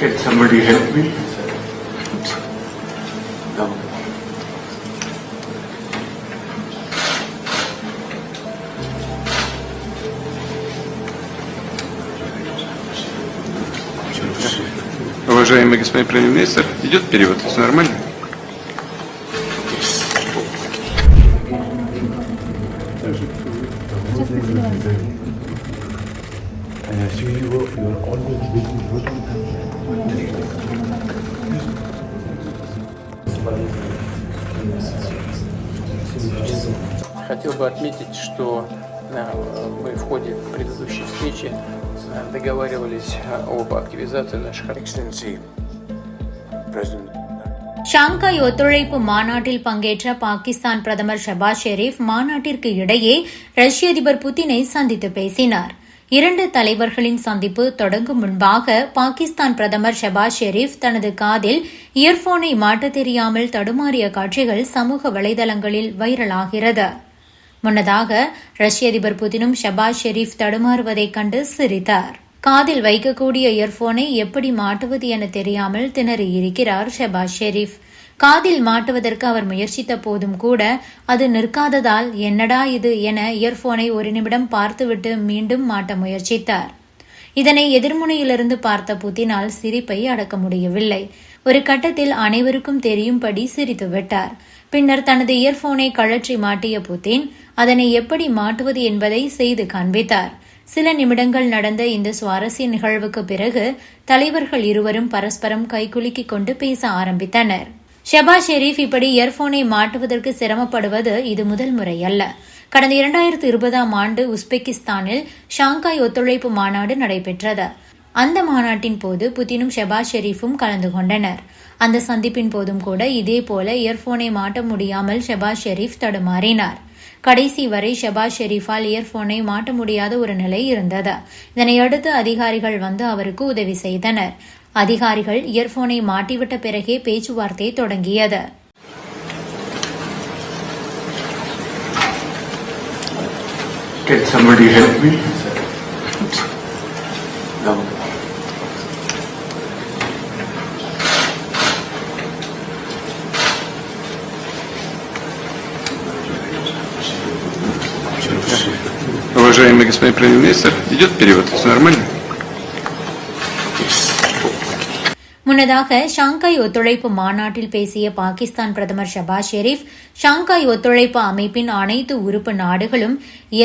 Can somebody help me? No. Уважаемый господин премьер-министр, идет перевод, все нормально? Хотел бы отметить, что мы в ходе предыдущей встречи договаривались об активизации наших Shanghai ஒத்துழைப்பு மாநாட்டில் பங்கேற்ற பாகிஸ்தான் பிரதமர் ஷபாஸ் ஷெரீப் மாநாட்டிற்கு இடையே ரஷ்ய அதிபர் புதினை சந்தித்து பேசினார். இரண்டு தலைவர்களின் சந்திப்பு தொடங்கும் முன்பாக பாகிஸ்தான் பிரதமர் ஷபாஸ் ஷெரீப் தனது காதில் இயர்போனை மாட்டத் தெரியாமல் தடுமாறிய காட்சிகள் சமூக வலைதளங்களில் வைரலாகிறது. முன்னதாக ரஷ்ய அதிபர் புதினும் ஷபாஸ் ஷெரீப் தடுமாறுவதைக் கண்டு சிரித்தார். காதில் வைக்கக்கூடிய இயர்போனை எப்படி மாட்டுவது என தெரியாமல் திணறியிருக்கிறார் ஷபாஸ் ஷெரீப். காதில் மாட்டுவதற்கு அவர் முயற்சித்த போதும் கூட அது நிற்காததால் என்னடா இது என இயர்போனை ஒரு நிமிடம் பார்த்துவிட்டு மீண்டும் மாட்ட முயற்சித்தார். இதனை எதிர்முனையிலிருந்து பார்த்த புதினால் சிரிப்பை அடக்க முடியவில்லை. ஒரு கட்டத்தில் அனைவருக்கும் தெரியும்படி சிரித்துவிட்டார். பின்னர் தனது இயர்போனை கழற்றி மாட்டிய புதின் அதனை எப்படி மாட்டுவது என்பதை செய்து காண்பித்தார். சில நிமிடங்கள் நடந்த இந்த சுவாரஸ்ய நிகழ்வுக்கு பிறகு தலைவர்கள் இருவரும் பரஸ்பரம் கைகுலுக்கிக் கொண்டு பேச ஆரம்பித்தனர். ஷபாஸ் ஷெரீப் இப்படி இயர்போனை மாட்டுவதற்கு சிரமப்படுவது இது முதல் முறை அல்ல. கடந்த 2020ஆம் ஆண்டு உஸ்பெகிஸ்தானில் ஷாங்காய் ஒத்துழைப்பு மாநாடு நடைபெற்றது. அந்த மாநாட்டின் போது புதினும் ஷபாஸ் ஷெரீஃபும் கலந்து கொண்டனர். அந்த சந்திப்பின் போதும் கூட இதேபோல இயர்போனை மாட்ட முடியாமல் ஷபாஸ் ஷெரீப் தடுமாறினார். கடைசி வரை ஷபாஸ் ஷெரீஃபால் இயர்போனை மாட்ட முடியாத ஒரு நிலை இருந்தது. இதனையடுத்து அதிகாரிகள் வந்து அவருக்கு உதவி செய்தனர். அதிகாரிகள் இயர்போனை மாட்டிவிட்ட பிறகே பேச்சுவார்த்தை தொடங்கியது. Can somebody help me? No. Уважаемый господин премьер-министр, идет перевод, все нормально? முன்னதாக ஷாங்காய் ஒத்துழைப்பு மாநாட்டில் பேசிய பாகிஸ்தான் பிரதமர் ஷபாஸ் ஷெரீப், ஷாங்காய் ஒத்துழைப்பு அமைப்பின் அனைத்து உறுப்பு நாடுகளும்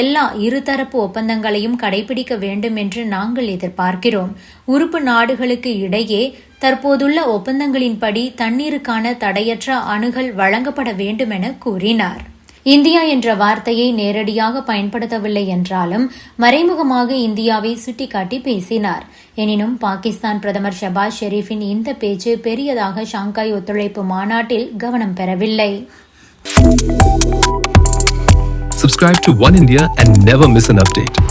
எல்லா இருதரப்பு ஒப்பந்தங்களையும் கடைபிடிக்க வேண்டும் என்று நாங்கள் எதிர்பார்க்கிறோம். உறுப்பு நாடுகளுக்கு இடையே தற்போதுள்ள ஒப்பந்தங்களின்படி தண்ணீருக்கான தடையற்ற அணுகல் வழங்கப்பட வேண்டும் என கூறினார். இந்தியா என்ற வார்த்தையை நேரடியாக பயன்படுத்தவில்லை என்றாலும் மறைமுகமாக இந்தியாவை சுட்டிக்காட்டி பேசினார். எனினும் பாகிஸ்தான் பிரதமர் ஷபாஸ் ஷெரீப்பின் இந்த பேச்சு பெரியதாக ஷாங்காய் ஒத்துழைப்பு மாநாட்டில் கவனம் பெறவில்லை. Subscribe to One India and never miss an update.